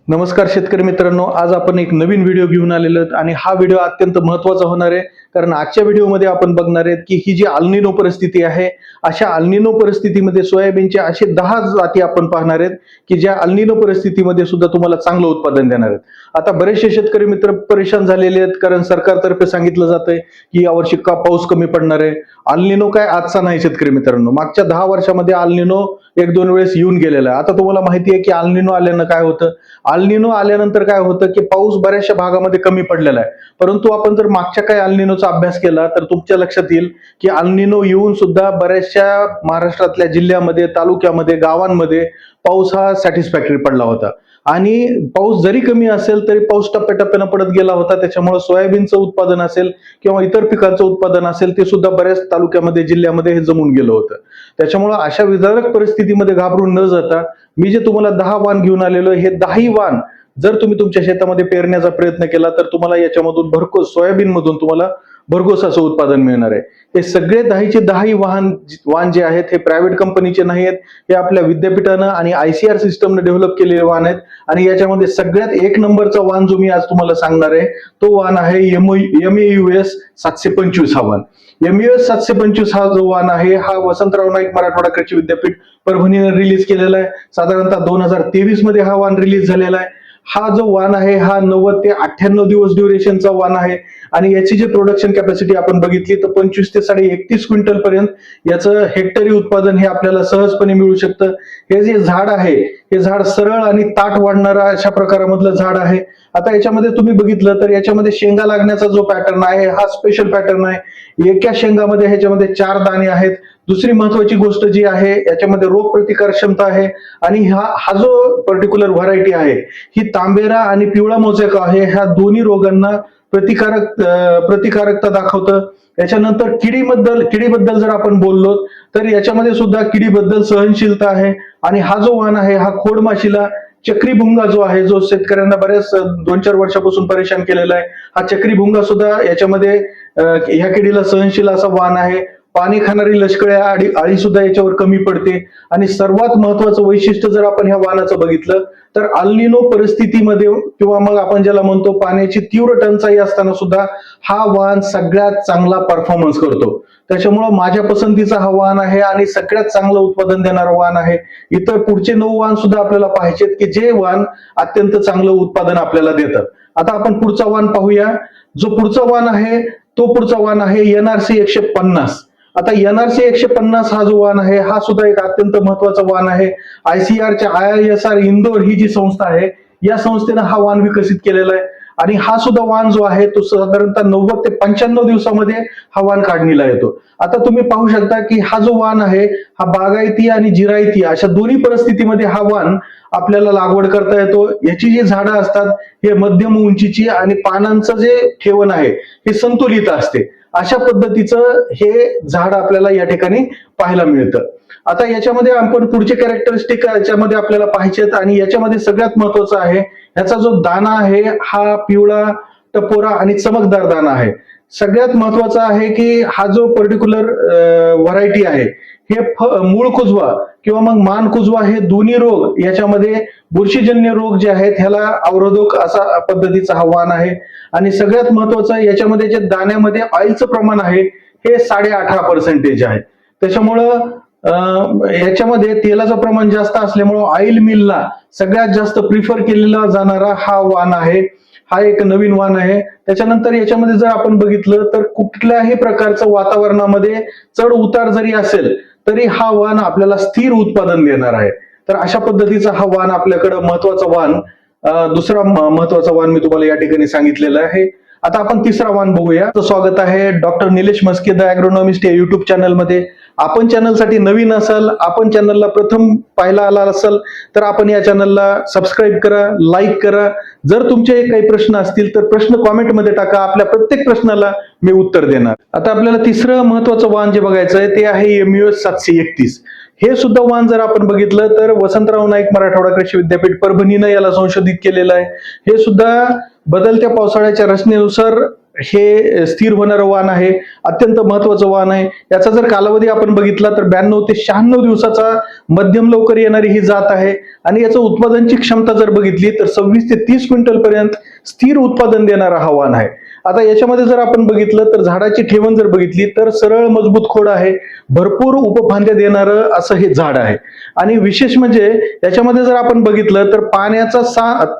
नमस्कार शेतकरी मित्रांनो, आज आपण एक नवीन व्हिडिओ घेऊन आलेलो आहोत आणि हा व्हिडिओ अत्यंत महत्त्वाचा होणार आहे. कारण आजच्या व्हिडिओमध्ये आपण बघणार आहेत की ही जी अल्निनो परिस्थिती आहे, अशा अल्निनो परिस्थितीमध्ये सोयाबीनचे असे 10 जाती आपण पाहणार आहेत की ज्या अल्निनो परिस्थितीमध्ये सुद्धा तुम्हाला चांगलं उत्पादन देणार आहेत. आता बरेचसे शेतकरी मित्र परेशान झालेले आहेत, कारण सरकारतर्फे सांगितलं जातंय की यावर्षी का पाऊस कमी पडणार आहे. अल्निनो काय आजचा नाही शेतकरी मित्रांनो, मागच्या 10 वर्षामध्ये अल्निनो एक दोन वेळेस येऊन गेलेला आहे. आता तुम्हाला माहिती आहे की अल्निनो आल्यानं काय होतं. अल्निनो आल्यानंतर काय होतं की पाऊस बऱ्याचशा भागामध्ये कमी पडलेला आहे. परंतु आपण जर मागच्या काही अल्निनोचा अभ्यास केला तर तुमच्या लक्षात येईल की अल्निनो येऊन सुद्धा बऱ्याचशा महाराष्ट्रातल्या जिल्ह्यामध्ये, तालुक्यामध्ये, गावांमध्ये पाऊस हा सॅटिस्फॅक्टरी पडला होता. आणि पाऊस जरी कमी असेल तरी पाऊस टप्प्याटप्प्यानं पडत गेला होता. त्याच्यामुळे सोयाबीनचं उत्पादन असेल किंवा इतर पिकांचं उत्पादन असेल ते सुद्धा बऱ्याच तालुक्यामध्ये, जिल्ह्यामध्ये हे जमून गेलं होतं. त्याच्यामुळे अशा विदारक परिस्थितीमध्ये घाबरून न जाता मी जे तुम्हाला 10 वाण घेऊन आलेलो हे 10ही वाण जर तुम्ही तुमच्या शेतामध्ये पेरण्याचा प्रयत्न केला तर तुम्हाला याच्यामधून भरघोस सोयाबीन मधून तुम्हाला भरघोस असं उत्पादन मिळणार आहे. हे सगळे 10चे 10ही वाण जे आहेत हे प्रायव्हेट कंपनीचे नाही आहेत. हे आपल्या विद्यापीठानं आणि ICAR सिस्टमने डेव्हलप केलेले वाण आहेत. आणि याच्यामध्ये सगळ्यात एक नंबरचा वाण जो मी आज तुम्हाला सांगणार आहे तो वाण आहे MEUS 725 हा वाण. MEUS 725 हा जो वाण आहे हा वसंतराव नाईक मराठवाडा कृषी विद्यापीठ परभणीने रिलीज केलेला आहे. साधारणतः 2023 मध्ये हा वाण रिलीज झालेला आहे. हा जो वाण आहे हा 90 ते 98 दिवस ड्युरेशनचा वाण आहे. आणि याची जी प्रोडक्शन कॅपॅसिटी आपण बघितली तर 25 ते 31 क्विंटल पर्यंत याचं हेक्टरी उत्पादन हे आपल्याला सहजपणे मिळू शकतं. हे जे झाड आहे हे झाड सरळ आणि ताट वाढणारा अशा प्रकारामधलं झाड आहे. आता याच्यामध्ये तुम्ही बघितलं तर याच्यामध्ये शेंगा लागण्याचा जो पॅटर्न आहे हा स्पेशल पॅटर्न आहे. एका शेंगामध्ये ह्याच्यामध्ये 4 दाणे आहेत. दुसरी महत्वाची गोष्ट जी आहे याच्यामध्ये रोग प्रतिकार क्षमता आहे. आणि हा जो पर्टिक्युलर व्हरायटी आहे ही तांबेरा आणि पिवळा मोजेक आहे, ह्या दोन्ही रोगांना प्रतिकारकता दाखवतं. याच्यानंतर किडीबद्दल जर आपण बोललो तर याच्यामध्ये सुद्धा किडीबद्दल सहनशीलता आहे. आणि हा जो वाण आहे हा खोडमाशीला चक्रीभुंगा जो आहे, जो शेतकऱ्यांना बऱ्याच 2-4 वर्षापासून परेशान केलेला आहे, हा चक्रीभुंगा सुद्धा याच्यामध्ये ह्या किडीला सहनशील असा वाण आहे. पाणी खाणारी लष्कऱ्या आळी सुद्धा याच्यावर कमी पडते. आणि सर्वात महत्वाचं वैशिष्ट्य जर आपण ह्या वाणाचं बघितलं तर अल्निनो परिस्थितीमध्ये किंवा मग आपण ज्याला म्हणतो पाण्याची तीव्र टंचाई असताना सुद्धा हा वाण सगळ्यात चांगला परफॉर्मन्स करतो. त्याच्यामुळं माझ्या पसंतीचा हा वाण आहे आणि सगळ्यात चांगलं उत्पादन देणारं वाण आहे. इतर पुढचे 9 वाण सुद्धा आपल्याला पाहिजेत की जे वाण अत्यंत चांगलं उत्पादन आपल्याला देतात. आता आपण पुढचा वाण पाहूया. जो पुढचा वाण आहे तो पुढचा वाण आहे NRC 150. आता NRC 150 हा जो वाण आहे हा सुद्धा एक अत्यंत महत्वाचा वाण आहे. ICARच्या IISR इंदोर ही जी संस्था आहे या संस्थेनं हा वाण विकसित केलेला आहे. आणि हा सुद्धा वाण जो आहे तो साधारणतः 90 ते 95 दिवसामध्ये हा वाण काढणीला येतो. आता तुम्ही पाहू शकता की हा जो वाण आहे हा बागायती आणि जिरायती अशा दोन्ही परिस्थितीमध्ये हा वाण आपल्याला लागवड करता येतो. याची जी झाडं असतात हे मध्यम उंचीची आणि पानांचं जे ठेवण आहे हे संतुलित असते. अशा पद्धतीचं हे झाड आपल्याला या ठिकाणी पाहायला मिळतं. आता याच्यामध्ये आपण पुढचे कॅरेक्टरिस्टिक याच्यामध्ये आपल्याला पाहिजेत आणि याच्यामध्ये सगळ्यात महत्वाचं आहे ह्याचा जो दाना आहे हा पिवळा, टपोरा आणि चमकदार दाना आहे. सगळ्यात महत्वाचं आहे की हा जो पर्टिक्युलर व्हरायटी आहे हे मूळ कुजवा किंवा मग मान कुजवा हे दोन्ही रोग याच्यामध्ये बुरशीजन्य रोग जे आहेत ह्याला अवरोधक असा पद्धतीचा हा वाण आहे. आणि सगळ्यात महत्वाचं याच्यामध्ये जे दाण्यामध्ये ऑइलचं प्रमाण आहे हे 18.5% आहे. त्याच्यामुळं याच्यामध्ये तेलाचं प्रमाण जास्त असल्यामुळं ऑइल मिलला सगळ्यात जास्त प्रिफर केलेला जाणारा हा वाण आहे. हा एक नवीन वाण आहे. त्याच्यानंतर याच्यामध्ये जर आपण बघितलं तर कुठल्याही प्रकारचं वातावरणामध्ये चढ उतार जरी असेल तरी हा वाण आपल्याला स्थिर उत्पादन देणार आहे. तर अशा पद्धतीचा हा वाण आपल्याकडं महत्वाचा वाण, दुसरा महत्वाचा वाण मी तुम्हाला या ठिकाणी सांगितलेला आहे. आता आपण तिसरा वाण बघूया. स्वागत आहे डॉक्टर निलेश मस्के द ॲग्रोनॉमिस्ट या युट्यूब चॅनलमध्ये. आपण चॅनलसाठी नवीन असाल, आपण चॅनलला प्रथम पाहायला आला असाल तर आपण या चॅनलला सबस्क्राईब करा, लाईक करा. जर तुमचे काही प्रश्न असतील तर प्रश्न कॉमेंटमध्ये टाका. आपल्या प्रत्येक प्रश्नाला मी उत्तर देणार. आता आपल्याला तिसरं महत्वाचं वाण जे बघायचं आहे ते आहे MEUS 731. हे सुद्धा वाण जर आपण बघितलं तर वसंतराव नाईक मराठवाडा कृषी विद्यापीठ परभणीनं याला संशोधित केलेलं आहे. हे सुद्धा बदलत्या पावसाळ्याच्या रचनेनुसार हे स्थिर होणारं वाण आहे, अत्यंत महत्वाचं वाण आहे. याचा जर कालावधी आपण बघितला तर 92 ते 96 दिवसाचा मध्यम लवकर येणारी ही जात आहे आणि याचं उत्पादनची क्षमता जर बघितली तर 26 ते 30 क्विंटल पर्यंत स्थिर उत्पादन देणारा हा वाण आहे. आता याच्यामध्ये जर आपण बघितलं तर झाडाची ठेवण जर बघितली तर सरळ मजबूत खोड आहे, भरपूर उपफांद्या देणारं असं हे झाड आहे. आणि विशेष म्हणजे याच्यामध्ये जर आपण बघितलं तर पाण्याचा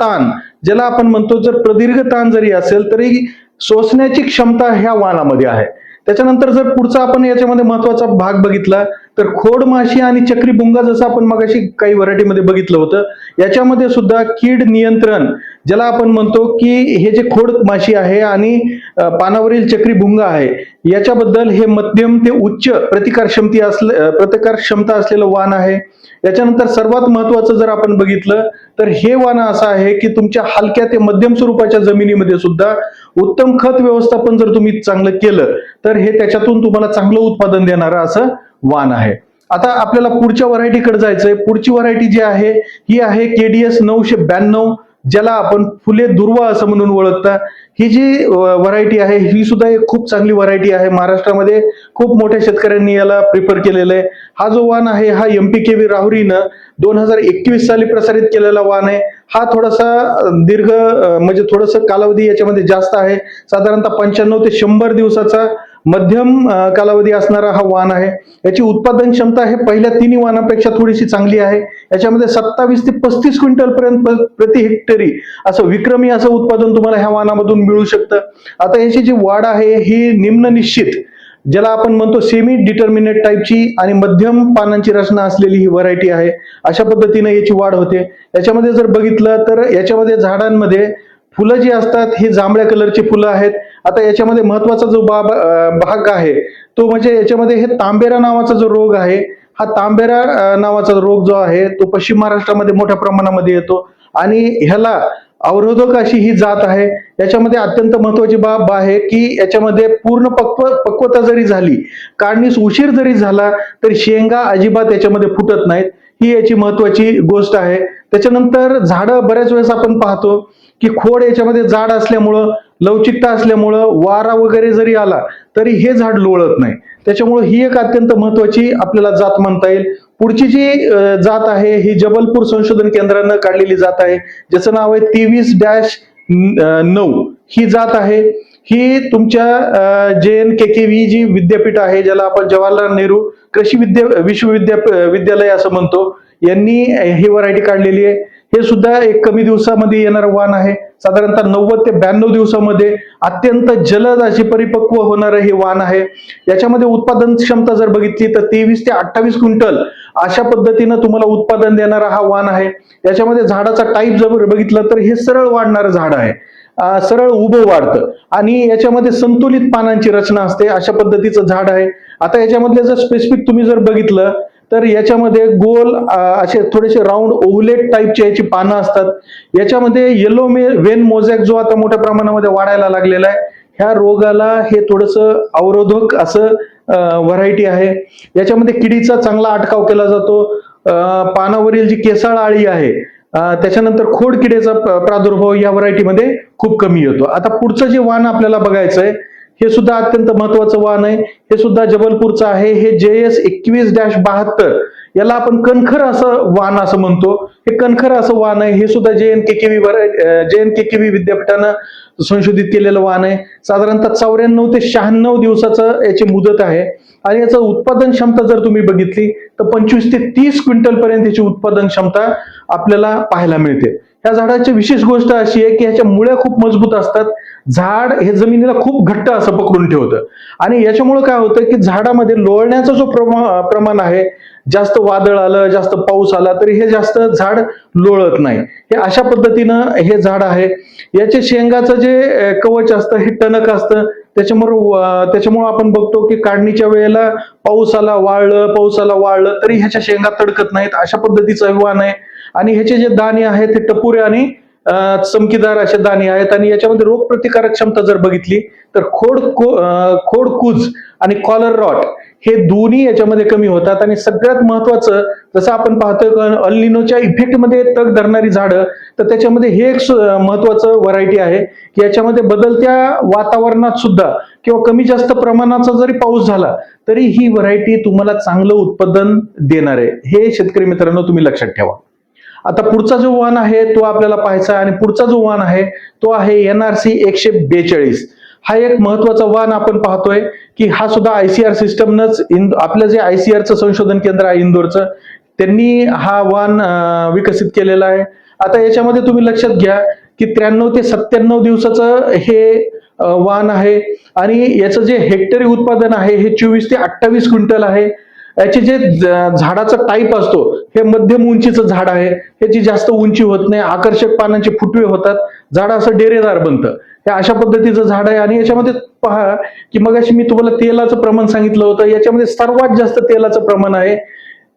ताण ज्याला आपण म्हणतो, जर प्रदीर्घ ताण जरी असेल तरी सोसण्याची क्षमता ह्या वाणामध्ये आहे. त्याच्यानंतर जर पुढचा आपण याच्यामध्ये महत्वाचा भाग बघितला तर खोडमाशी आणि चक्रीभुंगा, जसं आपण मगाशी काही व्हरायटीमध्ये बघितलं होतं, याच्यामध्ये सुद्धा कीड नियंत्रण ज्याला आपण म्हणतो की हे जे खोडमाशी आहे आणि पानावरील चक्रीभुंगा आहे याच्याबद्दल हे मध्यम ते उच्च प्रतिकार क्षमता असलेलं वाण आहे. याच्यानंतर सर्वात महत्वाचं जर आपण बघितलं तर हे वाण असं आहे की तुमच्या हलक्या ते मध्यम स्वरूपाच्या जमिनीमध्ये सुद्धा उत्तम खत व्यवस्थापन जर तुम्ही चांगलं केलं तर हे त्याच्यातून तुम्हाला चांगलं उत्पादन देणारं असं वाण आहे. आता आपल्याला पुढच्या व्हरायटीकडे जायचंय. पुढची व्हरायटी जी आहे ही आहे KDS 992, ज्याला आपण फुले दुर्वा असं म्हणून ओळखता. ही जी व्हरायटी आहे ही सुद्धा एक खूप चांगली व्हरायटी आहे. महाराष्ट्रामध्ये खूप मोठ्या शेतकऱ्यांनी याला प्रिफर केलेलं आहे. हा जो वाण आहे हा MPKV राहुरीनं 2021 साली प्रसारित केलेला वाण आहे. हा थोडासा दीर्घ म्हणजे थोडंसं कालावधी याच्यामध्ये जास्त आहे, साधारणतः 95 ते 100 दिवसाचा मध्यम कालावधी असणारा हा वाण आहे. याची उत्पादन क्षमता हे पहिल्या तिन्ही वाणापेक्षा थोडीशी चांगली आहे. याच्यामध्ये 27 ते 35 क्विंटल पर्यंत प्रति हेक्टरी असं विक्रमी असं उत्पादन तुम्हाला ह्या वाणामधून मिळू शकतं. आता याची जी वाढ आहे ही निम्न निश्चित, ज्याला आपण म्हणतो सेमी डिटर्मिनेट टाईपची आणि मध्यम पानांची रचना असलेली ही व्हरायटी आहे. अशा पद्धतीने याची वाढ होते. याच्यामध्ये जर बघितलं तर याच्यामध्ये झाडांमध्ये फुलं जी असतात ही जांभळ्या कलरची फुलं आहेत. आता याच्यामध्ये महत्वाचा जो भाग आहे तो म्हणजे याच्यामध्ये हे तांबेरा नावाचा जो रोग आहे, हा तांबेरा नावाचा रोग जो आहे तो पश्चिम महाराष्ट्रामध्ये मोठ्या प्रमाणामध्ये येतो आणि ह्याला अवरोधक अशी ही जात आहे. याच्यामध्ये अत्यंत महत्वाची बाब आहे की याच्यामध्ये पूर्ण पक्वता जरी झाली, काढणीस उशीर जरी झाला तरी शेंगा अजिबात याच्यामध्ये फुटत नाहीत. ही याची महत्वाची गोष्ट आहे. त्याच्यानंतर झाडं बऱ्याच वेळेस आपण पाहतो की खोड याच्यामध्ये जाड असल्यामुळं, लवचिकता असल्यामुळं वारा वगैरे जरी आला तरी हे झाड लोळत नाही. त्याच्यामुळे ही एक अत्यंत महत्वाची आपल्याला जात म्हणता येईल. पुढची जी जात आहे ही जबलपूर संशोधन केंद्रानं काढलेली जात आहे, ज्याचं नाव आहे 23-9 ही जात आहे. ही तुमच्या JNKKV जी विद्यापीठ आहे, ज्याला आपण जवाहरलाल नेहरू कृषी विश्वविद्यालय असं म्हणतो, यांनी ही व्हरायटी काढलेली आहे. हे सुद्धा एक कमी दिवसामध्ये येणारं वाण आहे. साधारणतः 90 ते 92 दिवसामध्ये अत्यंत जलद अशी परिपक्व होणारं हे वाण आहे. याच्यामध्ये उत्पादन क्षमता जर बघितली तर 23 ते 28 क्विंटल अशा पद्धतीनं तुम्हाला उत्पादन देणारा हा वाण आहे. याच्यामध्ये झाडाचा टाईप जर बघितलं तर हे सरळ वाढणारं झाड आहे, सरळ उभं वाढतं आणि याच्यामध्ये संतुलित पानांची रचना असते, अशा पद्धतीचं झाड आहे. आता याच्यामधले जर स्पेसिफिक तुम्ही जर बघितलं तर याच्यामध्ये गोल असे थोडेसे राऊंड ओव्हलेट टाईपचे याची पानं असतात. याच्यामध्ये येलो वेन मोझॅक जो आता मोठ्या प्रमाणामध्ये वाढायला लागलेला आहे, ह्या रोगाला हे थोडंसं अवरोधक असं व्हरायटी आहे. याच्यामध्ये किडीचा चांगला अटकाव केला जातो. पानावरील जी केसाळ आळी आहे, त्याच्यानंतर खोड किडेचा प्रादुर्भाव या व्हरायटीमध्ये खूप कमी येतो. आता पुढचं जे वाण आपल्याला बघायचंय हे सुद्धा अत्यंत महत्वाचं वाण आहे. हे सुद्धा जबलपूरचं आहे. हे JS 21-72 याला आपण कणखर असं वाण असं म्हणतो. हे कणखर असं वाण आहे. हे सुद्धा JNKKV विद्यापीठानं संशोधित केलेलं वाण आहे. साधारणतः 94 ते 96 दिवसाचं याची मुदत आहे आणि याचं उत्पादन क्षमता जर तुम्ही बघितली तर 25 ते 30 क्विंटल पर्यंत याची उत्पादन क्षमता आपल्याला पाहायला मिळते. ह्या झाडाची विशेष गोष्ट अशी आहे की ह्याच्या मुळ्या खूप मजबूत असतात. झाड हे जमिनीला खूप घट्ट असं पकडून ठेवतं आणि याच्यामुळे काय होतं की झाडामध्ये लोळण्याचा जो प्रमाण आहे, जास्त वादळ आलं, जास्त पाऊस आला तरी हे जास्त झाड लोळत नाही. हे अशा पद्धतीनं हे झाड आहे. याचे शेंगाचं जे कवच असतं हे टणक असतं. त्याच्यामुळे आपण बघतो की काढणीच्या वेळेला पाऊस आला वाळलं तरी ह्याच्या शेंगा तडकत नाहीत, अशा पद्धतीचं वाण आहे. आणि ह्याचे जे दाणे आहेत ते टपुरे आणि चमकीदार असे दाणे आहेत. आणि याच्यामध्ये रोगप्रतिकारक क्षमता जर बघितली तर खोडकूज आणि कॉलर रॉट हे दोन्ही याच्यामध्ये कमी होतात. आणि सगळ्यात महत्वाचं, जसं आपण पाहतोय अल निनोच्या इफेक्टमध्ये तग धरणारी झाडं, तर त्याच्यामध्ये हे एक महत्वाचं व्हरायटी आहे की याच्यामध्ये बदलत्या वातावरणात सुद्धा किंवा कमी जास्त प्रमाणाचा जरी पाऊस झाला तरी ही व्हरायटी तुम्हाला चांगलं उत्पादन देणार आहे. हे शेतकरी मित्रांनो तुम्ही लक्षात ठेवा. आता पुढचा जो वाण आहे तो आपल्याला पाहायचा आहे, आणि पुढचा जो वाण आहे तो आहे NRC 142. हा एक महत्वाचा वाण आपण पाहतोय की हा सुद्धा ICR सिस्टमनच, आपलं जे ICRचं संशोधन केंद्र आहे इंदोरचं, त्यांनी हा वाण विकसित केलेला आहे. आता याच्यामध्ये तुम्ही लक्षात घ्या की 93 ते 97 दिवसाचं हे वाण आहे, आणि याचं जे हेक्टरी उत्पादन आहे हे 24 ते 28 क्विंटल आहे. याचे जे झाडाचा टाईप असतो हे मध्यम उंचीचं झाड आहे, ह्याची जास्त उंची होत नाही, आकर्षक पानांचे फुटवे होतात, झाड असं डेरेदार बनतं. हे अशा पद्धतीचं झाड आहे. आणि याच्यामध्ये पहा की मगाशी मी तुम्हाला तेलाचं प्रमाण सांगितलं होतं, याच्यामध्ये सर्वात जास्त तेलाचं प्रमाण आहे,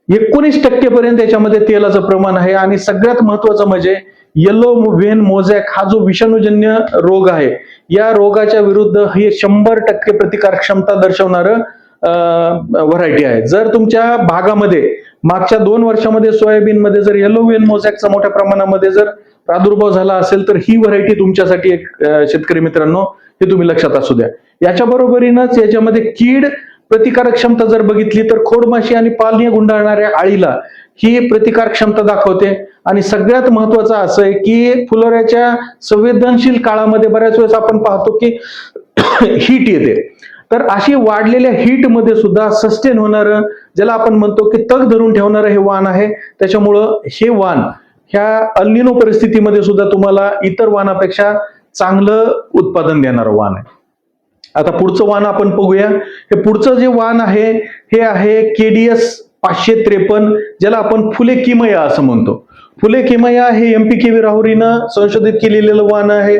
19% पर्यंत याच्यामध्ये तेलाचं प्रमाण आहे. आणि सगळ्यात महत्वाचं म्हणजे येलो व्हेन मोझॅक हा जो विषाणूजन्य रोग आहे, या रोगाच्या विरुद्ध हे 100% प्रतिकार क्षमता दर्शवणारं व्हरायटी आहे. जर तुमच्या भागामध्ये मागच्या 2 वर्षामध्ये सोयाबीनमध्ये जर येलो व्हेन मोझॅकचा मोठ्या प्रमाणामध्ये जर प्रादुर्भाव झाला असेल तर ही व्हरायटी तुमच्यासाठी एक शेतकरी मित्रांनो हे तुम्ही लक्षात असू द्या. याच्या बरोबरीनच याच्यामध्ये कीड प्रतिकारक क्षमता जर बघितली तर खोडमाशी आणि पालनी गुंडाळणाऱ्या आळीला ही प्रतिकार क्षमता दाखवते. आणि सगळ्यात महत्वाचं असं आहे की फुलोऱ्याच्या संवेदनशील काळामध्ये बऱ्याच वेळेस आपण पाहतो की हीट येते, तर अशी वाढलेल्या हीट मध्ये सुद्धा सस्टेन होणारं, ज्याला आपण म्हणतो की तग धरून ठेवणारं हे वाण आहे. त्याच्यामुळं हे वाण ह्या अल निनो परिस्थितीमध्ये सुद्धा तुम्हाला इतर वाणापेक्षा चांगलं उत्पादन देणारं वाण आहे. आता पुढचं वाण आपण बघूया. हे पुढचं जे वाण आहे हे आहे KDS 553, ज्याला आपण फुले किमया असं म्हणतो. फुले किमया हे MPKV राहुरीनं संशोधित केलेलं वाण आहे.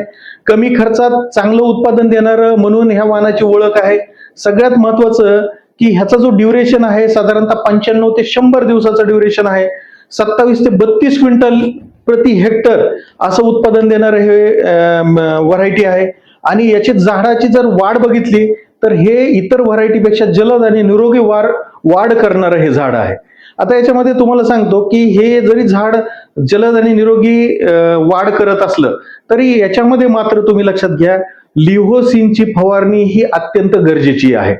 कमी खर्चात चांगलं उत्पादन देणारं म्हणून ह्या वाणाची ओळख आहे. सगळ्यात महत्वाचं की ह्याचा जो ड्युरेशन आहे साधारणतः 95 ते 100 दिवसाचं ड्युरेशन आहे. 27 ते 32 क्विंटल प्रति हेक्टर असं उत्पादन देणारं हे व्हरायटी आहे. आणि याची झाडाची जर वाढ बघितली तर हे इतर व्हरायटीपेक्षा जलद आणि निरोगी वाढ करणारं हे झाड आहे. आता याच्यामध्ये तुम्हाला सांगतो की हे जरी झाड जलद आणि निरोगी वाढ करत असलं तरी याच्यामध्ये मात्र तुम्ही लक्षात घ्या, लिव्होसिनची फवारणी ही अत्यंत गरजेची आहे.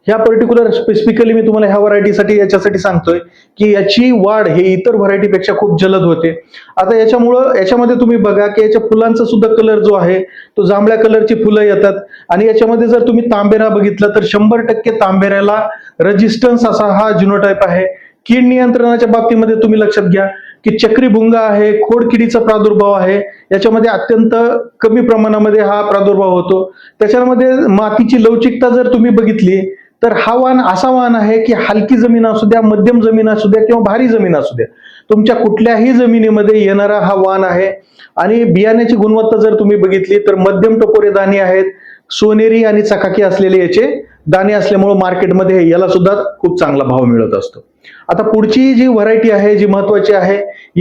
ह्या पर्टिक्युलर स्पेसिफिकली मी तुम्हाला ह्या व्हरायटीसाठी याच्यासाठी सांगतोय की याची वाढ हे इतर व्हरायटीपेक्षा खूप जलद होते. आता याच्यामध्ये तुम्ही बघा की याच्या फुलांचा सुद्धा कलर जो आहे तो जांभळ्या कलरची फुलं येतात. आणि याच्यामध्ये जर तुम्ही तांबेरा बघितला तर 100% तांबेऱ्याला रेजिस्टन्स असा हा जिनोटाईप आहे. कीड नियंत्रणाच्या बाबतीमध्ये तुम्ही लक्षात घ्या की चक्री भुंगा आहे, खोडकिडीचा प्रादुर्भाव आहे, याच्यामध्ये अत्यंत कमी प्रमाणामध्ये हा प्रादुर्भाव होतो. त्याच्यामध्ये मातीची लवचिकता जर तुम्ही बघितली तर हा वाण असा वाण आहे की हलकी जमीन असू द्या, मध्यम जमीन असू द्या किंवा भारी जमीन असू द्या, तुमच्या कुठल्याही जमिनीमध्ये येणारा हा वाण आहे. आणि बियाण्याची गुणवत्ता जर तुम्ही बघितली तर मध्यम टपोरे दाणे आहेत, सोनेरी आणि चकाकी असलेले याचे दाणे असल्यामुळे मार्केटमध्ये याला सुद्धा खूप चांगला भाव मिळत असतो. आता पुढची जी व्हरायटी आहे जी महत्वाची आहे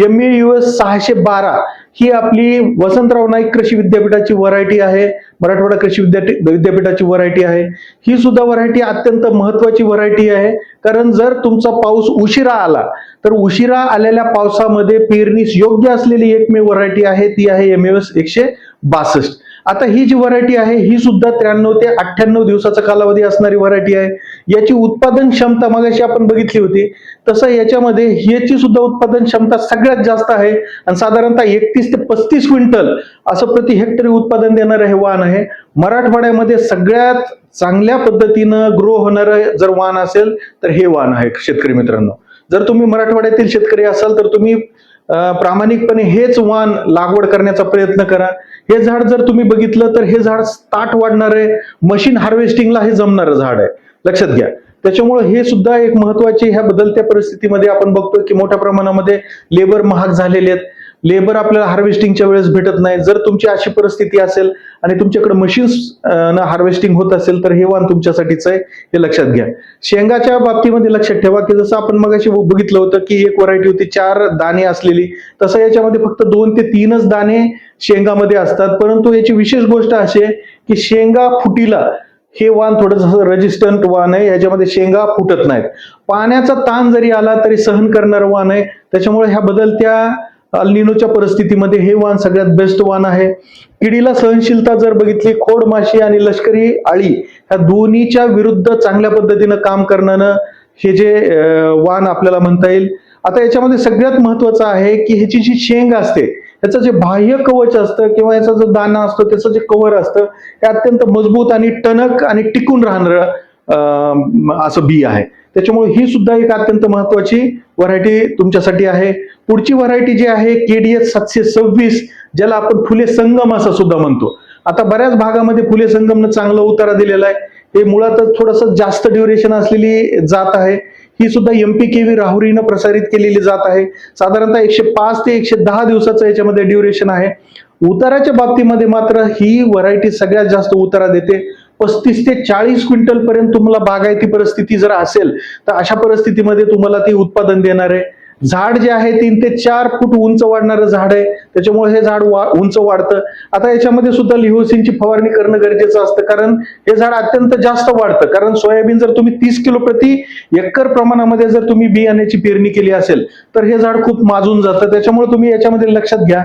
MEUS 612, ही आपली वसंतराव नाईक कृषी विद्यापीठाची व्हरायटी आहे, मराठवाडा कृषी विद्यापीठाची व्हरायटी आहे. ही सुद्धा व्हरायटी अत्यंत महत्वाची व्हरायटी आहे, कारण जर तुमचा पाऊस उशिरा आला तर उशिरा आलेल्या पावसामध्ये पेरणीस योग्य असलेली एकमेव व्हरायटी आहे ती आहे MEUS 162. आता ही जी व्हरायटी आहे ही सुद्धा 93 ते 98 दिवसाचा कालावधी असणारी व्हरायटी आहे. याची उत्पादन क्षमता मगाशी आपण बघितली होती तसं याच्यामध्ये याची सुद्धा उत्पादन क्षमता सगळ्यात जास्त आहे, आणि साधारणतः 31 ते 35 क्विंटल असं प्रति हेक्टरी उत्पादन देणारं हे वाण आहे. मराठवाड्यामध्ये सगळ्यात चांगल्या पद्धतीनं ग्रो होणारं जर वाण असेल तर हे वाण आहे शेतकरी मित्रांनो. जर तुम्ही मराठवाड्यातील शेतकरी असाल तर तुम्ही प्रामाणिकपणे हेच वाण लागवड करण्याचा प्रयत्न करा. हे झाड जर तुम्ही बघितलं तर हे झाड ताट वाढणार आहे, मशीन हार्वेस्टिंगला हे जमणारं झाड आहे, लक्षात घ्या. त्याच्यामुळे हे सुद्धा एक महत्वाचे, ह्या बदलत्या परिस्थितीमध्ये आपण बघतोय की मोठ्या प्रमाणामध्ये लेबर महाग झालेले आहेत, लेबर आपल्याला हार्वेस्टिंगच्या वेळेस भेटत नाही. जर तुमची अशी परिस्थिती असेल आणि तुमच्याकडे मशीन्स हार्वेस्टिंग होत असेल तर हे वाण तुमच्यासाठीच आहे, हे लक्षात घ्या. शेंगाच्या बाबतीमध्ये लक्षात ठेवा की जसं आपण मगाशी बघितलं होतं की एक व्हरायटी होती 4 दाणे असलेली, तसं याच्यामध्ये फक्त 2 ते 3च दाणे शेंगामध्ये असतात. परंतु याची विशेष गोष्ट अशी आहे की शेंगा फुटीला हे वाण थोडंसं रेजिस्टंट वाण आहे, याच्यामध्ये शेंगा फुटत नाहीत. पाण्याचा ताण जरी आला तरी सहन करणारं वाण आहे. त्याच्यामुळे ह्या बदलत्या अल निनोच्या परिस्थितीमध्ये हे वाण सगळ्यात बेस्ट वाण आहे. किडीला सहनशीलता जर बघितली, खोड माशी आणि लष्करी आळी ह्या दोन्हीच्या विरुद्ध चांगल्या पद्धतीनं काम करणारं हे जे वाण आपल्याला म्हणता येईल. आता याच्यामध्ये सगळ्यात महत्वाचं आहे की ह्याची जी शेंग असते, त्याचं जे बाह्य कवच असतं किंवा याचा जो दाना असतो, त्याचं जे कव्हर असतं, हे अत्यंत मजबूत आणि टणक आणि टिकून राहणारं असं बी आहे. त्याच्यामुळे ही सुद्धा एक अत्यंत महत्वाची व्हरायटी तुमच्यासाठी आहे. पुढची व्हरायटी जी आहे KDS 726, ज्याला आपण फुले संगम असं सुद्धा म्हणतो. आता बऱ्याच भागामध्ये फुले संगमनं चांगला उतारा दिलेला आहे. हे मुळातच थोडंसं जास्त ड्युरेशन असलेली जात आहे. ही सुद्धा MPKV राहुरीनं प्रसारित केलेली जात आहे. साधारणतः 105 ते 110 दिवसाचं याच्यामध्ये ड्युरेशन आहे. उताराच्या बाबतीमध्ये मात्र ही व्हरायटी सगळ्यात जास्त उतारा देते. 35 ते 40 क्विंटल पर्यंत तुम्हाला बागायती परिस्थिती जर असेल तर अशा परिस्थितीमध्ये तुम्हाला ती उत्पादन देणार आहे. झाड जे आहे 3 ते 4 फूट उंच वाढणारं झाड आहे, त्याच्यामुळे हे झाड उंच वाढतं. आता याच्यामध्ये सुद्धा लिहोसिनची फवारणी करणं गरजेचं असतं, कारण हे झाड अत्यंत जास्त वाढतं. कारण सोयाबीन जर तुम्ही 30 किलो प्रति एकर प्रमाणामध्ये जर तुम्ही बियाण्याची पेरणी केली असेल तर हे झाड खूप माजून जातं. त्याच्यामुळे तुम्ही याच्यामध्ये लक्षात घ्या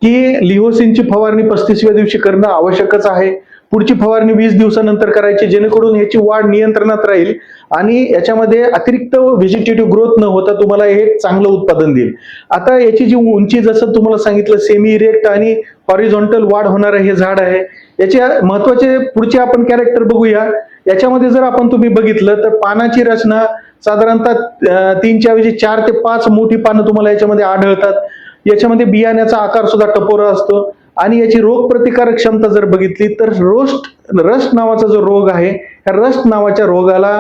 की लिहोसिनची फवारणी 35व्या दिवशी करणं आवश्यकच आहे. पुढची फवारणी 20 दिवसानंतर करायची, जेणेकरून याची वाढ नियंत्रणात राहील आणि याच्यामध्ये अतिरिक्त व्हेजिटेटिव्ह ग्रोथ न होता तुम्हाला हे चांगलं उत्पादन देईल. आता याची जी उंची, जसं तुम्हाला सांगितलं, सेमी इरेक्ट आणि हॉरिझॉन्टल वाढ होणारं हे झाड आहे. याचे महत्वाचे पुढचे आपण कॅरेक्टर बघूया. याच्यामध्ये जर आपण तुम्ही बघितलं तर पानाची रचना साधारणतः 3च्या ऐवजी 4 ते 5 मोठी पानं तुम्हाला याच्यामध्ये आढळतात. याच्यामध्ये बियाण्याचा आकार सुद्धा टपोरा असतो आणि याची रोग प्रतिकारक क्षमता जर बघितली तर रस्ट नावाचा जो रोग आहे, ह्या रस्ट नावाच्या रोगाला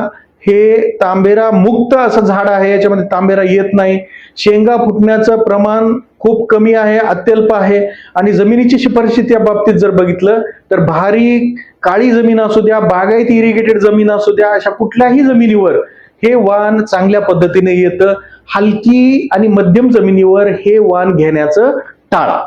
हे तांबेरा मुक्त असं झाड आहे. याच्यामध्ये तांबेरा येत नाही. शेंगा फुटण्याचं प्रमाण खूप कमी आहे, अत्यल्प आहे. आणि जमिनीची शिफारशीत या बाबतीत जर बघितलं तर भारी काळी जमीन असू द्या, बागायती इरिगेटेड जमीन असू द्या, अशा कुठल्याही जमिनीवर हे वाण चांगल्या पद्धतीने येतं. हलकी आणि मध्यम जमिनीवर हे वाण घेण्याचं टाळा.